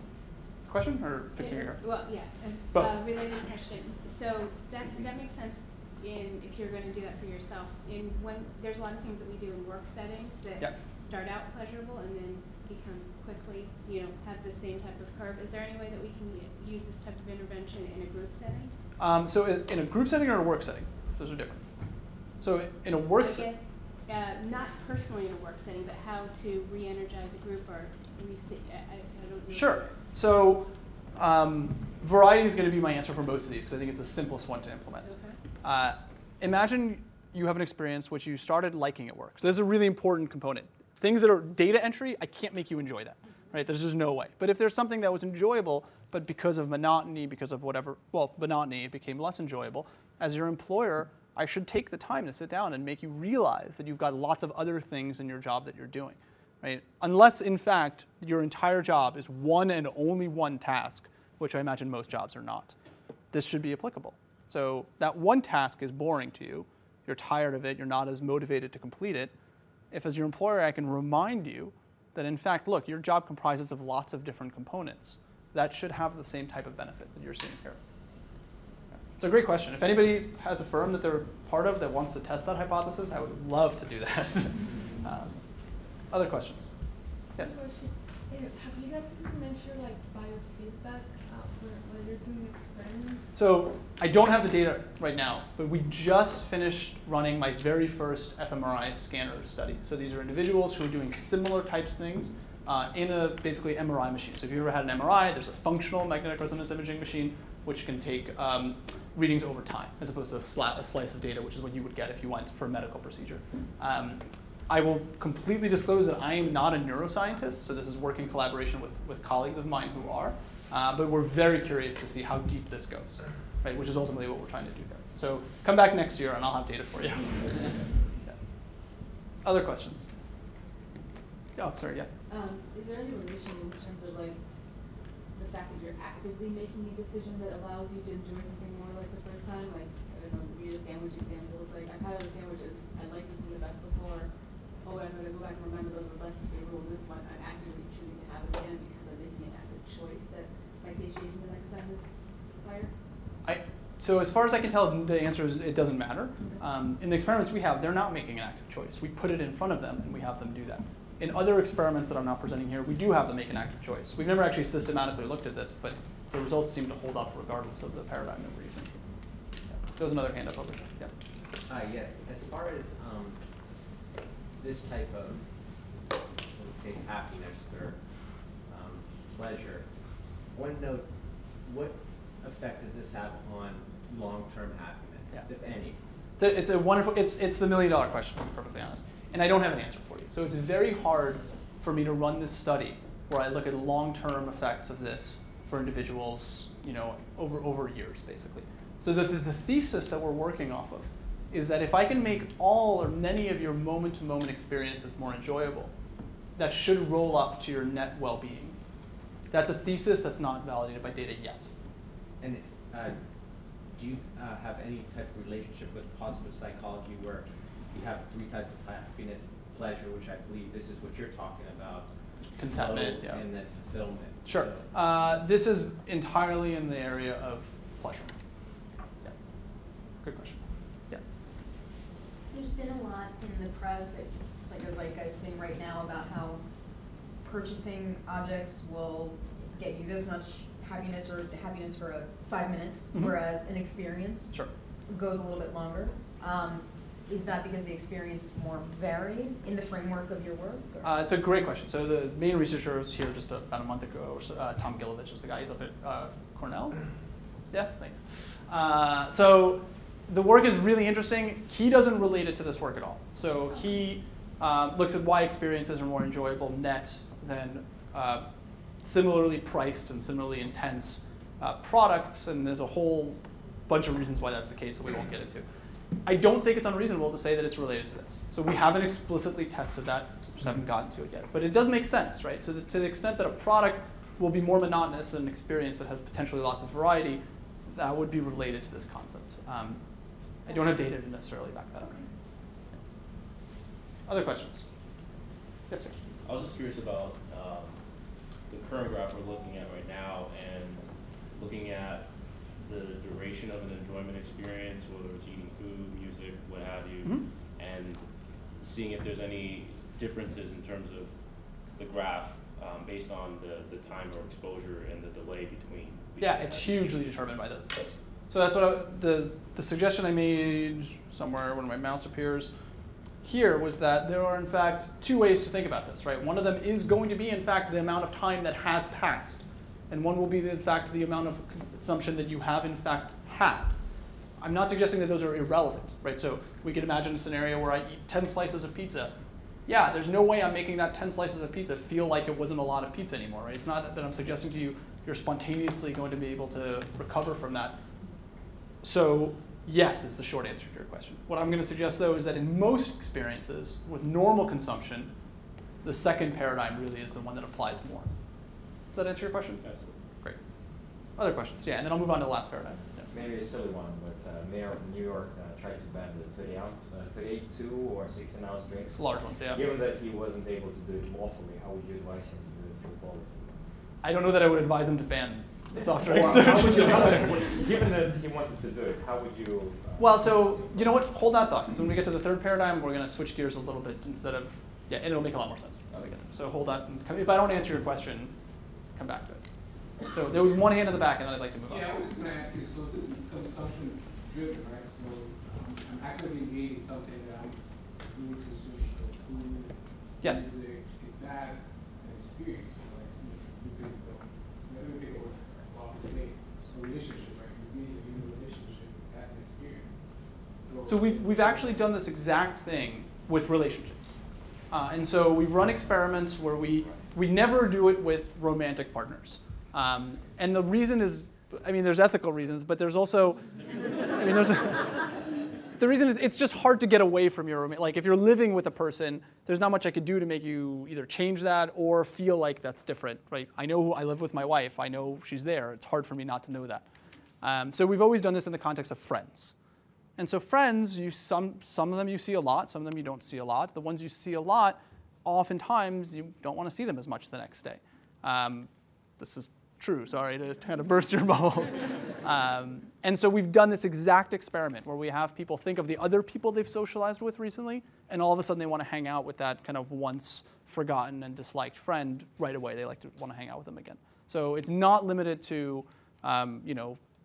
Is a question or fixing your hair? Well, yeah, Both. Related question. So that makes sense if you're going to do that for yourself. When there's a lot of things that we do in work settings that start out pleasurable and then become quickly, have the same type of curve. Is there any way that we can use this type of intervention in a group setting? So in a group setting or a work setting? So those are different. So in a work setting. Not personally in a work setting, but how to re-energize a group or I don't know. Sure. So variety is going to be my answer for most of these because I think it's the simplest one to implement. Okay. Imagine you have an experience which you started liking at work. So this is a really important component. Things that are data entry, I can't make you enjoy that. Right? There's just no way. But if there's something that was enjoyable, but because of monotony, because of whatever, monotony, it became less enjoyable, as your employer, I should take the time to sit down and make you realize that you've got lots of other things in your job that you're doing. Right? Unless, in fact, your entire job is one and only one task, which I imagine most jobs are not. This should be applicable. So that one task is boring to you. You're tired of it. You're not as motivated to complete it. If, as your employer, I can remind you that, in fact, look, your job comprises of lots of different components, that should have the same type of benefit that you're seeing here. It's a great question. If anybody has a firm that they're part of that wants to test that hypothesis, I would love to do that. Other questions? Yes? Question. Have you guys to measure biofeedback when you're doing experiments? So I don't have the data right now, but we just finished running my very first Fmri scanner study. So these are individuals who are doing similar types of things in a basically MRI machine. So if you've ever had an MRI, there's a functional magnetic resonance imaging machine which can take readings over time, as opposed to a slice of data, which is what you would get if you went for a medical procedure. I will completely disclose that I am not a neuroscientist, so this is work in collaboration with colleagues of mine who are, but we're very curious to see how deep this goes, right, which is ultimately what we're trying to do there. So come back next year and I'll have data for you. Yeah. Other questions? Oh, sorry, yeah. Is there any relation in terms of the fact that you're actively making a decision that allows you to enjoy something more like the first time? Like, I don't know, maybe a sandwich example. It's like, I've had other sandwiches, I liked this one the best before. Oh, I'm going to go back and remember those were less favorable than this one. I'm actively choosing to have it again because I'm making an active choice that my satiation the next time is higher? So as far as I can tell, the answer is it doesn't matter. In the experiments we have, they're not making an active choice. We put it in front of them and we have them do that. In other experiments that I'm not presenting here, we do have them make an active choice. We've never actually systematically looked at this, but the results seem to hold up regardless of the paradigm that we're using. Yeah. There's another hand up over there. Yeah. Yes, as far as this type of, let's say, happiness or pleasure, I want to know what effect does this have on long-term happiness, if any? It's a wonderful, it's the $1 million question, to be perfectly honest. And I don't have an answer for you. So it's very hard for me to run this study where I look at long-term effects of this for individuals, over years, basically. So the thesis that we're working off of is that if I can make all or many of your moment-to-moment experiences more enjoyable, that should roll up to your net well-being. That's a thesis that's not validated by data yet. And do you have any type of relationship with positive psychology where you have 3 types of happiness, pleasure, which I believe this is what you're talking about, contentment, yeah, and then fulfillment? Sure. This is entirely in the area of pleasure. Yeah. Good question. Yeah. There's been a lot in the press. It's like a zeitgeist thing right now about how purchasing objects will get you this much happiness or happiness for 5 minutes, whereas an experience goes a little bit longer. Is that because the experience is more varied in the framework of your work? It's a great question. So the main researcher was here just about a month ago. Tom Gilovich is the guy. He's up at Cornell. Yeah, thanks. So the work is really interesting. He doesn't relate it to this work at all. So he looks at why experiences are more enjoyable net than similarly priced and similarly intense products, and there's a whole bunch of reasons why that's the case that we won't get into. I don't think it's unreasonable to say that it's related to this. So we haven't explicitly tested that, just haven't gotten to it yet. But it does make sense, right? So to the extent that a product will be more monotonous than an experience that has potentially lots of variety, that would be related to this concept. I don't have data to necessarily back that up. Other questions? Yes, sir. I was just curious about the current graph we're looking at right now and looking at the duration of an enjoyment experience, whether it's eating food, music, what have you, and seeing if there's any differences in terms of the graph based on the time or exposure and the delay between. Yeah, it's hugely determined by those things. So that's what the suggestion I made somewhere when my mouse appears here was that there are in fact two ways to think about this, right? One of them is going to be in fact the amount of time that has passed. And one will be, in fact, the amount of consumption that you have, in fact, had. I'm not suggesting that those are irrelevant, right? So we could imagine a scenario where I eat 10 slices of pizza. Yeah, there's no way I'm making that 10 slices of pizza feel like it wasn't a lot of pizza anymore, right? It's not that I'm suggesting to you you're spontaneously going to be able to recover from that. So yes is the short answer to your question. What I'm going to suggest, though, is that in most experiences with normal consumption, the second paradigm really is the one that applies more. Does that answer your question? Yes. Great. Other questions? Yeah, and then I'll move on to the last paradigm. Yeah. Maybe a silly one, but Mayor of New York tried to ban the 32 or 16-ounce drinks. Large ones, yeah. Given that he wasn't able to do it lawfully, how would you advise him to do it for policy? I don't know that I would advise him to ban the soft drinks. Given that he wanted to do it, how would you? Well, so you know what? Hold that thought. So when we get to the third paradigm, we're going to switch gears a little bit instead of, yeah, and it'll make a lot more sense when we get there. So hold that. And if I don't answer your question, come back to it. So there was one hand in the back, and then I'd like to move on. Yeah, I was just going to ask you, so this is consumption driven, right? So I'm actively engaged in something that I'm really consuming, so food, yes. music, is that an experience? Like, you could, let me think of what to say, a relationship, right? You're really in a relationship, that's an experience. So we've actually done this exact thing with relationships. And so we've run experiments where we never do it with romantic partners. And the reason is, I mean, there's ethical reasons, but there's also, I mean, the reason is it's just hard to get away from your romantic. Like if you're living with a person, there's not much I could do to make you either change that or feel like that's different, right? I know I live with my wife. I know she's there. It's hard for me not to know that. So we've always done this in the context of friends. And so friends, some of them you see a lot, some of them you don't see a lot. The ones you see a lot, oftentimes you don't want to see them as much the next day. This is true, sorry to kind of burst your bubbles. And so we've done this exact experiment where we have people think of the other people they've socialized with recently, and all of a sudden they want to hang out with that kind of once forgotten and disliked friend right away. They like to want to hang out with them again. So it's not limited to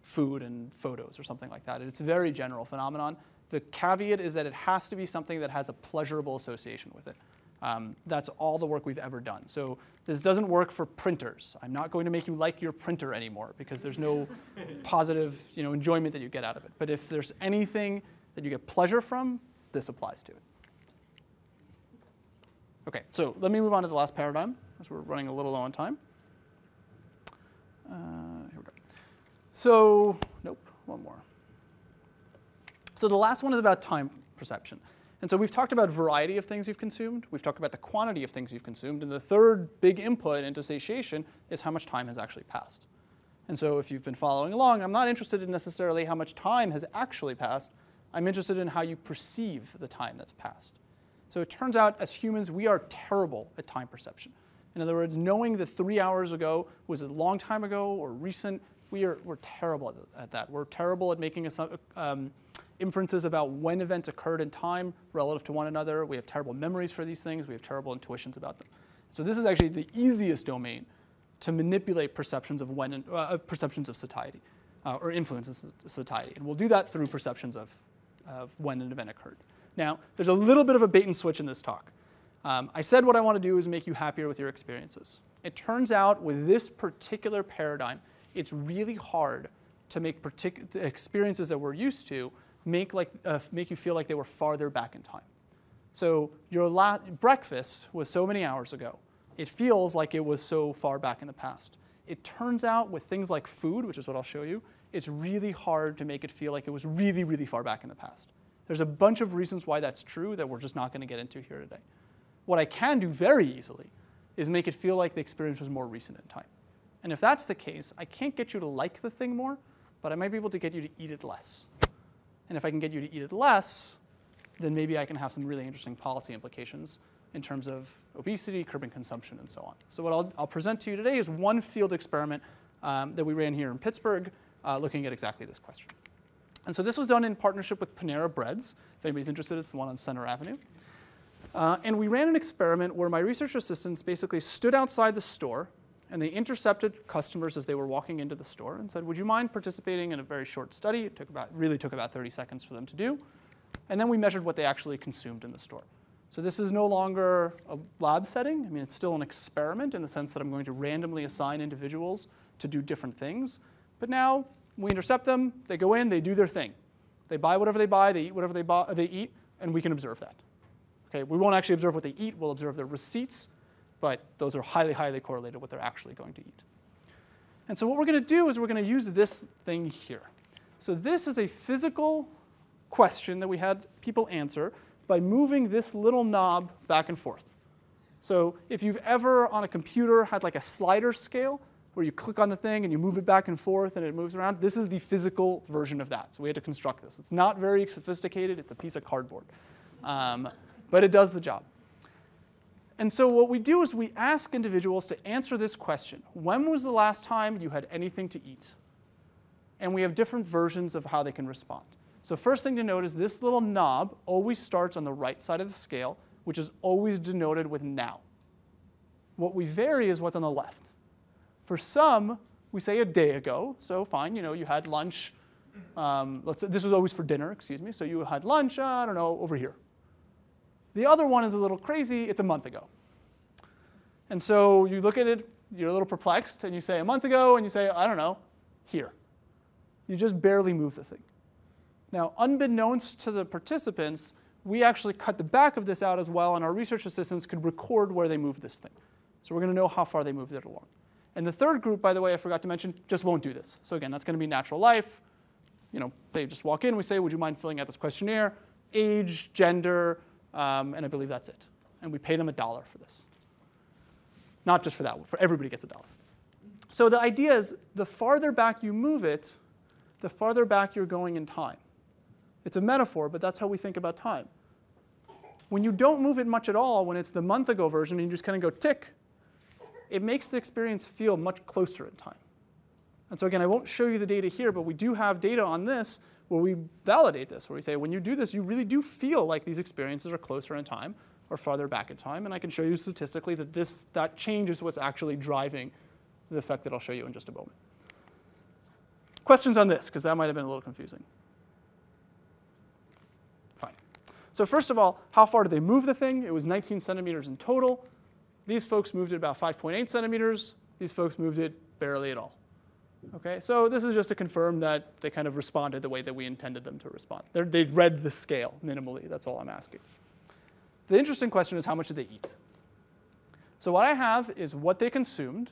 food and photos or something like that. It's a very general phenomenon. The caveat is that it has to be something that has a pleasurable association with it. That's all the work we've ever done. So this doesn't work for printers. I'm not going to make you like your printer anymore because there's no positive enjoyment that you get out of it. But if there's anything that you get pleasure from, this applies to it. OK, so let me move on to the last paradigm, as we're running a little low on time. Here we go. So, nope, one more. So the last one is about time perception. And so we've talked about variety of things you've consumed. We've talked about the quantity of things you've consumed. And the third big input into satiation is how much time has actually passed. And so if you've been following along, I'm not interested in necessarily how much time has actually passed. I'm interested in how you perceive the time that's passed. So it turns out, as humans, we are terrible at time perception. In other words, knowing that 3 hours ago was a long time ago or recent, we're terrible at that. We're terrible at making inferences about when events occurred in time relative to one another. We have terrible memories for these things. We have terrible intuitions about them. So this is actually the easiest domain to manipulate perceptions of perceptions of satiety, or influences of satiety. And we'll do that through perceptions of when an event occurred. Now, there's a little bit of a bait and switch in this talk. I said what I want to do is make you happier with your experiences. It turns out with this particular paradigm, it's really hard to make the experiences that we're used to make you feel like they were farther back in time. So your breakfast was so many hours ago. It feels like it was so far back in the past. It turns out with things like food, which is what I'll show you, it's really hard to make it feel like it was really, really far back in the past. There's a bunch of reasons why that's true that we're just not going to get into here today. What I can do very easily is make it feel like the experience was more recent in time. And if that's the case, I can't get you to like the thing more, but I might be able to get you to eat it less. And if I can get you to eat it less, then maybe I can have some really interesting policy implications in terms of obesity, curbing consumption, and so on. So what I'll present to you today is one field experiment that we ran here in Pittsburgh looking at exactly this question. And so this was done in partnership with Panera Breads. If anybody's interested, it's the one on Center Avenue. And we ran an experiment where my research assistants basically stood outside the store and they intercepted customers as they were walking into the store and said, would you mind participating in a very short study? It really took about 30 seconds for them to do. And then we measured what they actually consumed in the store. So this is no longer a lab setting. I mean, it's still an experiment in the sense that I'm going to randomly assign individuals to do different things. But now we intercept them, they go in, they do their thing. They buy whatever they buy, they eat whatever they eat, and we can observe that. Okay, we won't actually observe what they eat, we'll observe their receipts, but those are highly, highly correlated with what they're actually going to eat. And so what we're going to do is we're going to use this thing here. So this is a physical question that we had people answer by moving this little knob back and forth. So if you've ever on a computer had like a slider scale where you click on the thing and you move it back and forth and it moves around, this is the physical version of that. So we had to construct this. It's not very sophisticated. It's a piece of cardboard. But it does the job. And so what we do is we ask individuals to answer this question. When was the last time you had anything to eat? And we have different versions of how they can respond. So first thing to note is this little knob always starts on the right side of the scale, which is always denoted with now. What we vary is what's on the left. For some, we say a day ago. So fine, you had lunch. Let's say this was always for dinner, excuse me. So you had lunch, I don't know, over here. The other one is a little crazy. It's a month ago. And so you look at it, you're a little perplexed, and you say a month ago, and you say, I don't know, here. You just barely move the thing. Now, unbeknownst to the participants, we actually cut the back of this out as well, and our research assistants could record where they moved this thing. So we're going to know how far they moved it along. And the third group, by the way, I forgot to mention, just won't do this. So again, that's going to be natural life. They just walk in, we say, would you mind filling out this questionnaire? Age, gender, and I believe that's it. And we pay them $1 for this. Not just for that, for everybody gets $1. So the idea is the farther back you move it, the farther back you're going in time. It's a metaphor, but that's how we think about time. When you don't move it much at all, when it's the month ago version and you just kind of go tick, it makes the experience feel much closer in time. And so again, I won't show you the data here, but we do have data on this where we validate this, where we say when you do this, you really do feel like these experiences are closer in time or farther back in time. And I can show you statistically that that change is what's actually driving the effect that I'll show you in just a moment. Questions on this, because that might have been a little confusing. Fine. So first of all, how far did they move the thing? It was 19 centimeters in total. These folks moved it about 5.8 centimeters. These folks moved it barely at all. Okay, so this is just to confirm that they kind of responded the way that we intended them to respond. They read the scale minimally. That's all I'm asking. The interesting question is how much did they eat? So what I have is what they consumed,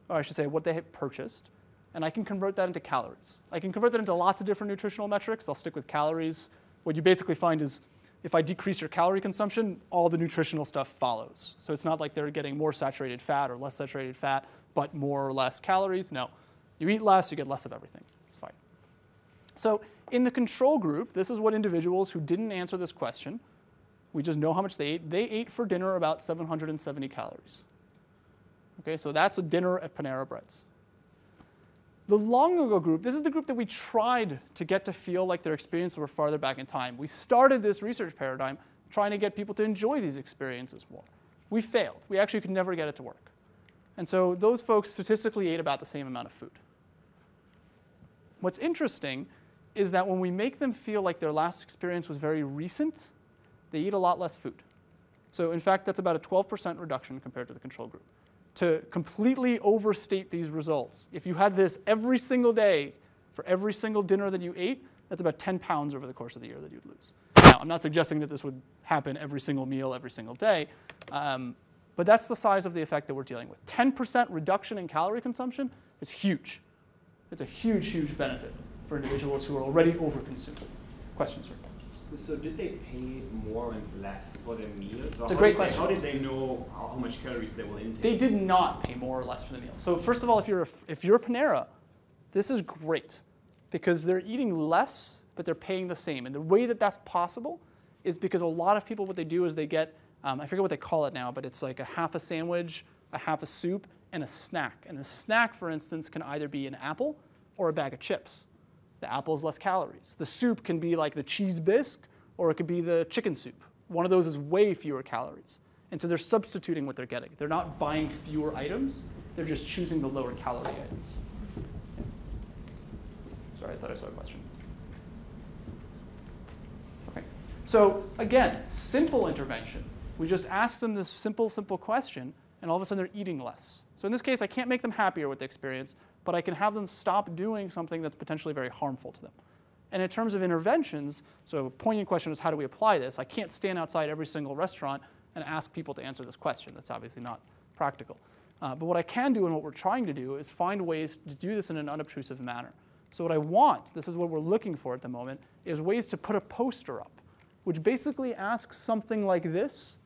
or I should say what they had purchased, and I can convert that into calories. I can convert that into lots of different nutritional metrics. I'll stick with calories. What you basically find is if I decrease your calorie consumption, all the nutritional stuff follows. So it's not like they're getting more saturated fat or less saturated fat, but more or less calories. No. You eat less, you get less of everything. It's fine. So in the control group, this is what individuals who didn't answer this question, we just know how much they ate. They ate for dinner about 770 calories. Okay, so that's a dinner at Panera Breads. The long ago group, this is the group that we tried to get to feel like their experiences were farther back in time. We started this research paradigm trying to get people to enjoy these experiences more. we failed. We actually could never get it to work. And so those folks statistically ate about the same amount of food. What's interesting is that when we make them feel like their last experience was very recent, they eat a lot less food. So in fact, that's about a 12% reduction compared to the control group. To completely overstate these results, if you had this every single day for every single dinner that you ate, that's about 10 pounds over the course of the year that you'd lose. Now, I'm not suggesting that this would happen every single meal, every single day, but that's the size of the effect that we're dealing with. 10% reduction in calorie consumption is huge. It's a huge, huge benefit for individuals who are already over-consuming. Questions, sir? So did they pay more and less for their meals? It's a great question. How did they know how much calories they will intake? They did not pay more or less for the meal. So first of all, if you're Panera, this is great because they're eating less, but they're paying the same. And the way that that's possible is because a lot of people, what they do is they get, I forget what they call it now, but it's like a half a sandwich, a half a soup, and a snack. And the snack, for instance, can either be an apple or a bag of chips. The apple is less calories. The soup can be like the cheese bisque, or it could be the chicken soup. One of those is way fewer calories. And so they're substituting what they're getting. They're not buying fewer items. They're just choosing the lower calorie items. Yeah. Sorry, I thought I saw a question. Okay. So again, simple intervention. We just ask them this simple question, and all of a sudden they're eating less. So in this case, I can't make them happier with the experience, but I can have them stop doing something that's potentially very harmful to them. And in terms of interventions, so a poignant question is how do we apply this? I can't stand outside every single restaurant and ask people to answer this question. That's obviously not practical. But what I can do and what we're trying to do is find ways to do this in an unobtrusive manner. So what I want, this is what we're looking for at the moment, is ways to put a poster up, which basically asks something like this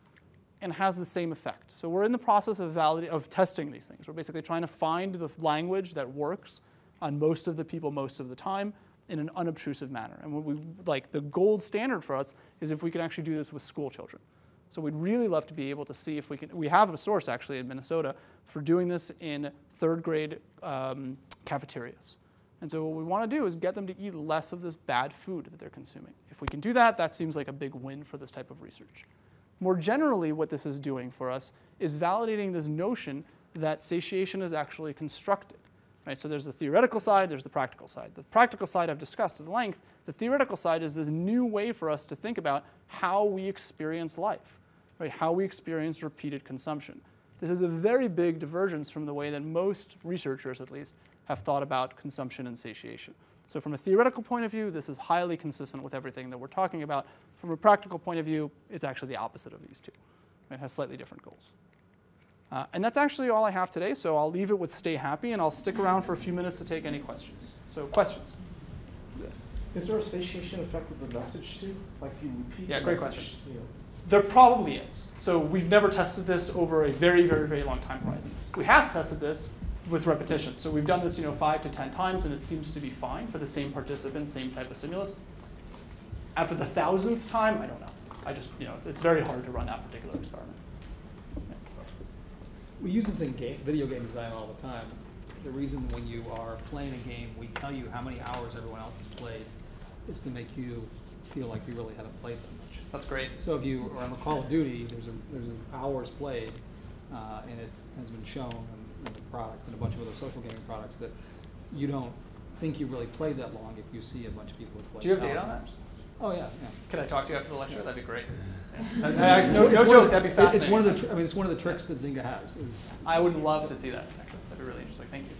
and has the same effect. So we're in the process of testing these things. We're basically trying to find the language that works on most of the people most of the time in an unobtrusive manner. And what we like, the gold standard for us is if we can actually do this with school children. So we'd really love to be able to see if we can. We have a source actually in Minnesota for doing this in third grade cafeterias. And so what we want to do is get them to eat less of this bad food that they're consuming. If we can do that, that seems like a big win for this type of research. More generally, what this is doing for us is validating this notion that satiation is actually constructed. Right? So there's the theoretical side, there's the practical side. The practical side I've discussed at length. The theoretical side is this new way for us to think about how we experience life, right? How we experience repeated consumption. This is a very big divergence from the way that most researchers, at least, have thought about consumption and satiation. So from a theoretical point of view, this is highly consistent with everything that we're talking about. From a practical point of view, it's actually the opposite of these two. It has slightly different goals. And that's actually all I have today, so I'll leave it with stay happy, and I'll stick around for a few minutes to take any questions. So questions? Yes. Is there a satiation effect with the message too? Like if you repeat yeah, the great message, question. You know. There probably is. So we've never tested this over a very, very, very long time horizon. We have tested this with repetition. So we've done this 5 to 10 times, and it seems to be fine for the same participant, same type of stimulus. After the 1,000th time, I don't know. I just, it's very hard to run that particular experiment. We use this in video game design all the time. The reason when you are playing a game, we tell you how many hours everyone else has played is to make you feel like you really haven't played that much. That's great. So if you are on Call of Duty, there's an hours played, and it has been shown in the product and a bunch of other social gaming products that you don't think you really played that long if you see a bunch of people who played. Do you have data on that? Oh yeah. Can I talk to you after the lecture? That'd be great. Yeah. No joke, that'd be fascinating. It's one of the tricks that Zynga has. I would love to see that, actually. That'd be really interesting. Thank you.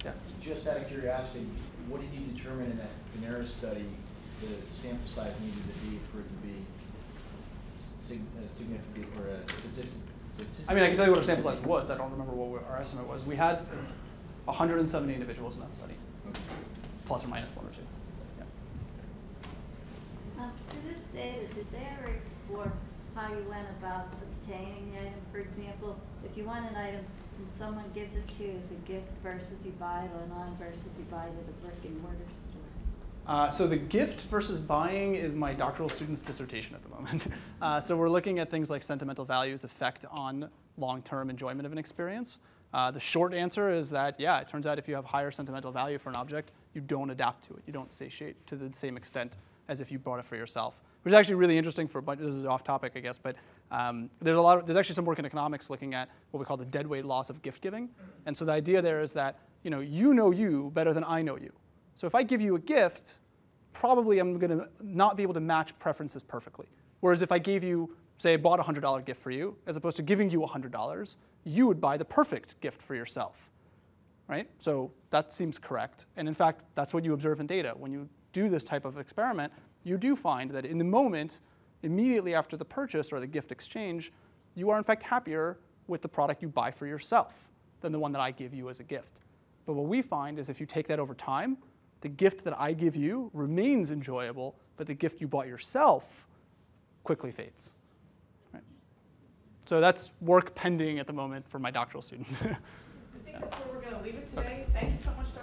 Yeah. Just out of curiosity, what did you determine in that Panera study the sample size needed to be for it to be significant or a statistic? I mean, I can tell you what our sample size was. I don't remember what our estimate was. We had 170 individuals in that study, plus or minus 1 or 2. To this day, did they ever explore how you went about obtaining the item? For example, if you want an item and someone gives it to you as a gift versus you buy it online versus you buy it at a brick and mortar store? So the gift versus buying is my doctoral student's dissertation at the moment. So we're looking at things like sentimental value's effect on long-term enjoyment of an experience. The short answer is that, yeah, it turns out if you have higher sentimental value for an object, you don't adapt to it. You don't satiate to the same extent as if you bought it for yourself, which is actually really interesting for, but this is off topic, I guess, but there's actually some work in economics looking at what we call the deadweight loss of gift giving. And so the idea there is that, you know you better than I know you. So if I give you a gift, probably I'm going to not be able to match preferences perfectly. Whereas if I gave you, say I bought a $100 gift for you, as opposed to giving you $100, you would buy the perfect gift for yourself, right? So that seems correct. And in fact, that's what you observe in data. When you do this type of experiment, you do find that in the moment, immediately after the purchase or the gift exchange, you are in fact happier with the product you buy for yourself than the one that I give you as a gift. But what we find is if you take that over time, the gift that I give you remains enjoyable, but the gift you bought yourself quickly fades. Right? So that's work pending at the moment for my doctoral student. I think that's where we're going to leave it today. Thank you so much, Dr.